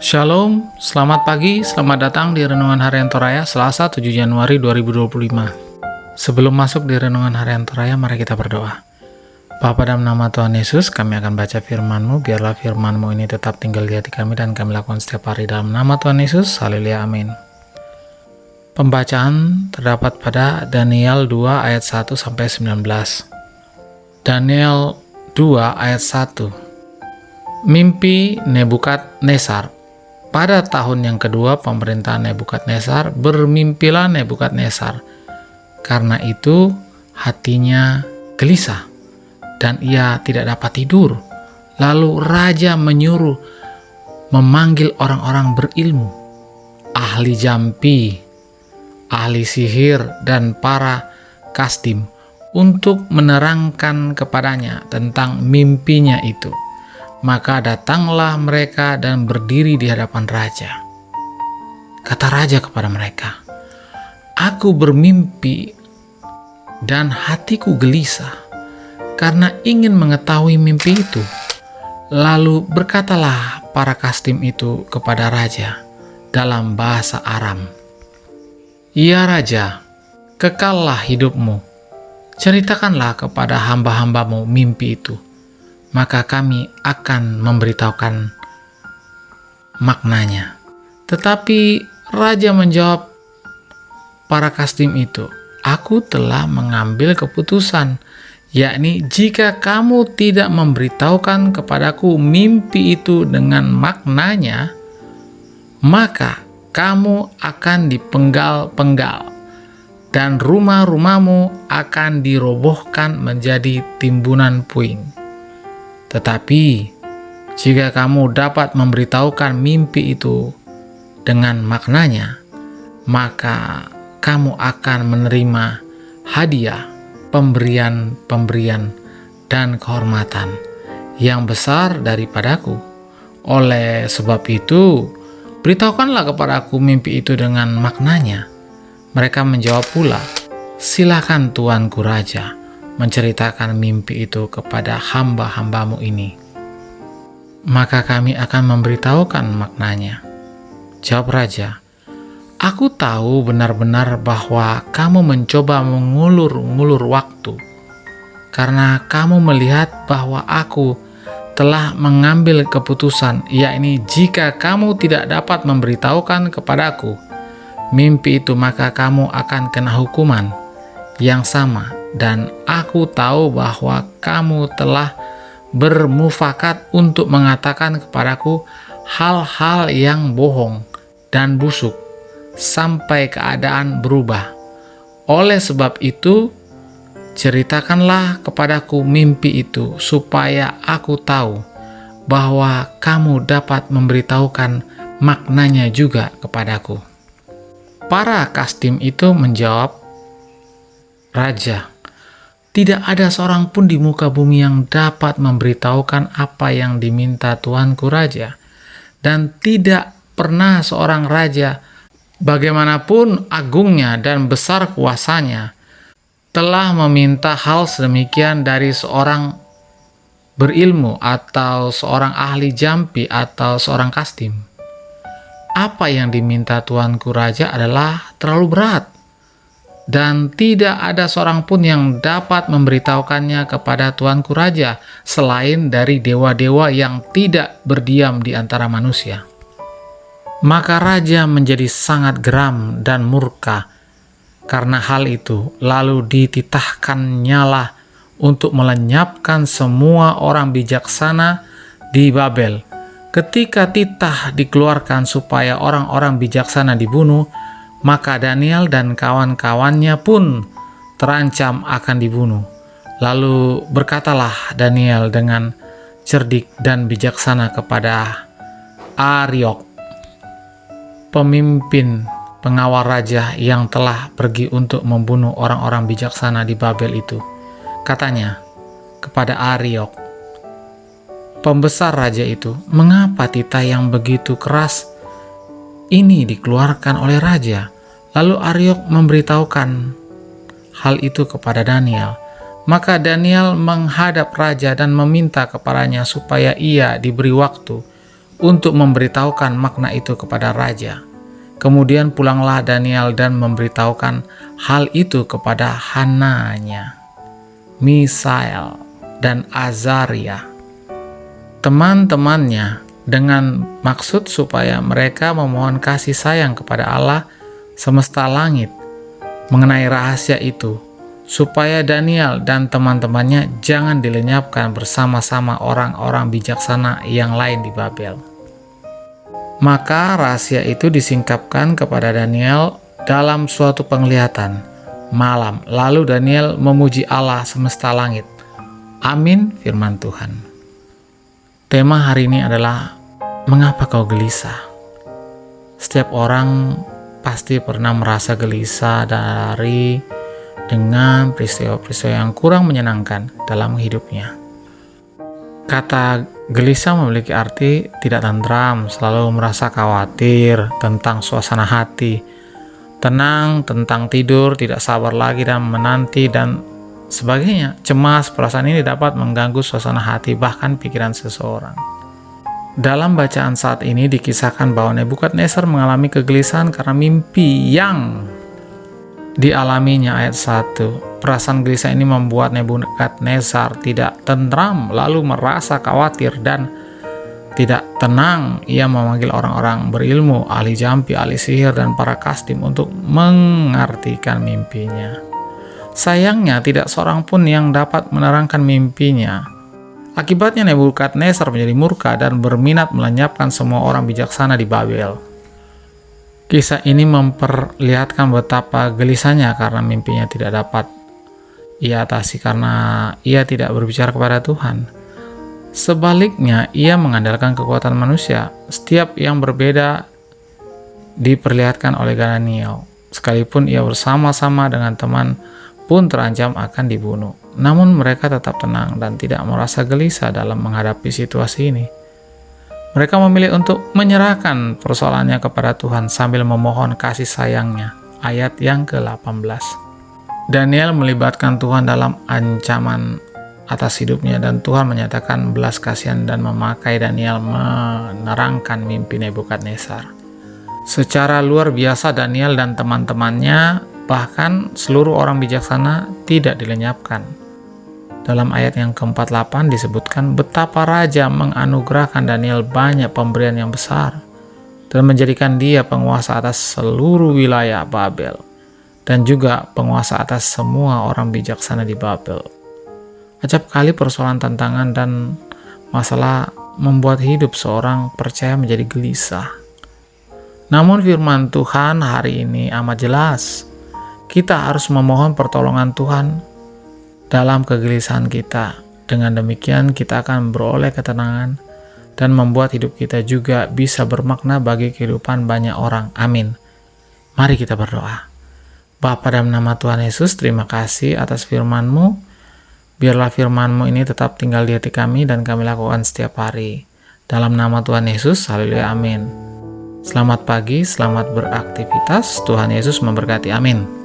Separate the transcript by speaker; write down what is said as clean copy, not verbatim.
Speaker 1: Shalom, selamat pagi, selamat datang di Renungan Harian Toraya Selasa 7 Januari 2025. Sebelum masuk di Renungan Harian Toraya, mari kita berdoa. Bapa, dalam nama Tuhan Yesus, kami akan baca firman-Mu, biarlah firman-Mu ini tetap tinggal di hati kami dan kami lakukan setiap hari dalam nama Tuhan Yesus. Haleluya, amin. Pembacaan terdapat pada Daniel 2 ayat 1 sampai 19. Daniel 2 ayat 1. Mimpi Nebukadnezar. Pada tahun yang kedua pemerintahan Nebukadnezar, bermimpilah Nebukadnezar. Karena itu hatinya gelisah dan ia tidak dapat tidur. Lalu raja menyuruh memanggil orang-orang berilmu, ahli jampi, ahli sihir, dan para kasdim untuk menerangkan kepadanya tentang mimpinya itu. Maka datanglah mereka dan berdiri di hadapan raja. Kata raja kepada mereka, "Aku bermimpi dan hatiku gelisah karena ingin mengetahui mimpi itu." Lalu berkatalah para kasdim itu kepada raja dalam bahasa Aram, "Ya raja, kekallah hidupmu. Ceritakanlah kepada hamba-hambamu mimpi itu. Maka kami akan memberitahukan maknanya." Tetapi raja menjawab para kasdim itu, "Aku telah mengambil keputusan, yakni jika kamu tidak memberitahukan kepadaku mimpi itu dengan maknanya, maka kamu akan dipenggal-penggal dan rumah-rumahmu akan dirobohkan menjadi timbunan puing. Tetapi jika kamu dapat memberitahukan mimpi itu dengan maknanya, maka kamu akan menerima hadiah, pemberian-pemberian, dan kehormatan yang besar daripadaku. Oleh sebab itu, beritahukanlah kepadaku mimpi itu dengan maknanya." Mereka menjawab pula, "Silakan tuanku raja, menceritakan mimpi itu kepada hamba-hambamu ini, maka kami akan memberitahukan maknanya." Jawab raja, "Aku tahu benar-benar bahwa kamu mencoba mengulur-ngulur waktu, karena kamu melihat bahwa aku telah mengambil keputusan, yakni jika kamu tidak dapat memberitahukan kepadaku mimpi itu, maka kamu akan kena hukuman yang sama. Dan aku tahu bahwa kamu telah bermufakat untuk mengatakan kepadaku hal-hal yang bohong dan busuk sampai keadaan berubah. Oleh sebab itu, ceritakanlah kepadaku mimpi itu supaya aku tahu bahwa kamu dapat memberitahukan maknanya juga kepadaku." Para kasdim itu menjawab raja, "Tidak ada seorang pun di muka bumi yang dapat memberitahukan apa yang diminta tuanku raja, dan tidak pernah seorang raja, bagaimanapun agungnya dan besar kuasanya, telah meminta hal sedemikian dari seorang berilmu atau seorang ahli jampi atau seorang kasdim. Apa yang diminta tuanku raja adalah terlalu berat, dan tidak ada seorang pun yang dapat memberitahukannya kepada tuanku raja selain dari dewa-dewa yang tidak berdiam di antara manusia." Maka raja menjadi sangat geram dan murka karena hal itu, lalu dititahkannyalah untuk melenyapkan semua orang bijaksana di Babel. Ketika titah dikeluarkan supaya orang-orang bijaksana dibunuh, maka Daniel dan kawan-kawannya pun terancam akan dibunuh. Lalu berkatalah Daniel dengan cerdik dan bijaksana kepada Ariok, pemimpin pengawal raja yang telah pergi untuk membunuh orang-orang bijaksana di Babel itu. Katanya kepada Ariok, pembesar raja itu, "Mengapa titah yang begitu keras ini dikeluarkan oleh raja?" Lalu Ariok memberitahukan hal itu kepada Daniel. Maka Daniel menghadap raja dan meminta kepadanya supaya ia diberi waktu untuk memberitahukan makna itu kepada raja. Kemudian pulanglah Daniel dan memberitahukan hal itu kepada Hananya, Misael, dan Azaria, teman-temannya, dengan maksud supaya mereka memohon kasih sayang kepada Allah semesta langit mengenai rahasia itu, supaya Daniel dan teman-temannya jangan dilenyapkan bersama-sama orang-orang bijaksana yang lain di Babel. Maka rahasia itu disingkapkan kepada Daniel dalam suatu penglihatan malam. Lalu Daniel memuji Allah semesta langit. Amin, firman Tuhan. Tema hari ini adalah mengapa kau gelisah? Setiap orang pasti pernah merasa gelisah dengan peristiwa-peristiwa yang kurang menyenangkan dalam hidupnya. Kata gelisah memiliki arti tidak tentram, selalu merasa khawatir tentang suasana hati, tenang tentang tidur, tidak sabar lagi dan menanti, dan sebagainya. Cemas, perasaan ini dapat mengganggu suasana hati bahkan pikiran seseorang. Dalam bacaan saat ini dikisahkan bahwa Nebukadnezar mengalami kegelisahan karena mimpi yang dialaminya. Ayat 1. Perasaan gelisah ini membuat Nebukadnezar tidak tentram, lalu merasa khawatir dan tidak tenang. Ia memanggil orang-orang berilmu, ahli jampi, ahli sihir, dan para kasdim untuk mengartikan mimpinya. Sayangnya tidak seorang pun yang dapat menerangkan mimpinya. Akibatnya Nebukadnezar menjadi murka dan berminat melenyapkan semua orang bijaksana di Babel. Kisah ini memperlihatkan betapa gelisahnya karena mimpinya tidak dapat ia atasi karena ia tidak berbicara kepada Tuhan. Sebaliknya, ia mengandalkan kekuatan manusia. Setiap yang berbeda diperlihatkan oleh Daniel. Sekalipun ia bersama-sama dengan teman pun terancam akan dibunuh. Namun mereka tetap tenang dan tidak merasa gelisah dalam menghadapi situasi ini. Mereka memilih untuk menyerahkan persoalannya kepada Tuhan sambil memohon kasih sayangnya. Ayat yang ke-18. Daniel melibatkan Tuhan dalam ancaman atas hidupnya, dan Tuhan menyatakan belas kasihan dan memakai Daniel menerangkan mimpi Nebukadnezar. Secara luar biasa Daniel dan teman-temannya, bahkan seluruh orang bijaksana, tidak dilenyapkan. Dalam ayat yang ke-48 disebutkan betapa raja menganugerahkan Daniel banyak pemberian yang besar dan menjadikan dia penguasa atas seluruh wilayah Babel dan juga penguasa atas semua orang bijaksana di Babel. Acap kali persoalan, tantangan, dan masalah membuat hidup seorang percaya menjadi gelisah. Namun firman Tuhan hari ini amat jelas. Kita harus memohon pertolongan Tuhan dalam kegelisahan kita. Dengan demikian kita akan beroleh ketenangan dan membuat hidup kita juga bisa bermakna bagi kehidupan banyak orang. Amin. Mari kita berdoa. Bapa, dalam nama Tuhan Yesus, terima kasih atas firman-Mu. Biarlah firman-Mu ini tetap tinggal di hati kami dan kami lakukan setiap hari. Dalam nama Tuhan Yesus, haleluya, amin. Selamat pagi, selamat beraktivitas. Tuhan Yesus memberkati, amin.